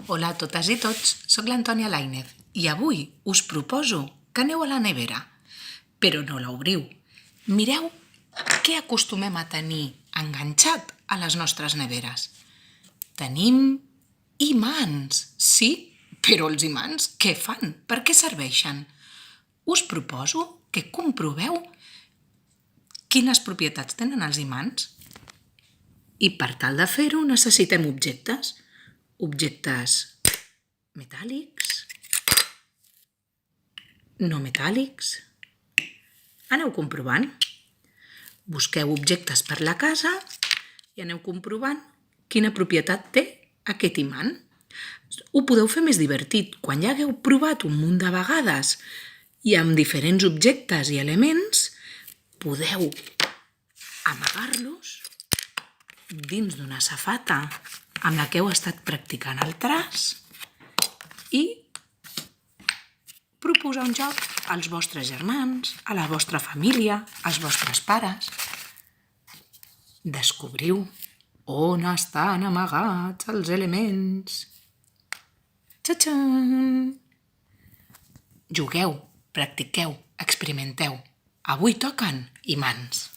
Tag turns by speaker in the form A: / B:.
A: Hola a totes i tots, sóc l'Antònia Lainez i avui us proposo que aneu a la nevera, però no l'obriu. Mireu què acostumem a tenir enganxat a les nostres neveres. Tenim imants, sí, però els imants què fan? Per què serveixen? Us proposo que comproveu quines propietats tenen els imants. I per tal de fer-ho necessitem objectes metàl·lics, no metàl·lics. Aneu comprovant. Busqueu objectes per la casa i aneu comprovant quina propietat té aquest imant. Ho podeu fer més divertit. Quan ja hagueu provat un munt de vegades i amb diferents objectes i elements, podeu amagar-los dins d'una safata amb la que heu estat practicant el traç i proposar un joc als vostres germans, a la vostra família, als vostres pares. Descobriu on estan amagats els elements. Txa-txan! Jugueu, practiqueu, experimenteu. Avui toquen imants.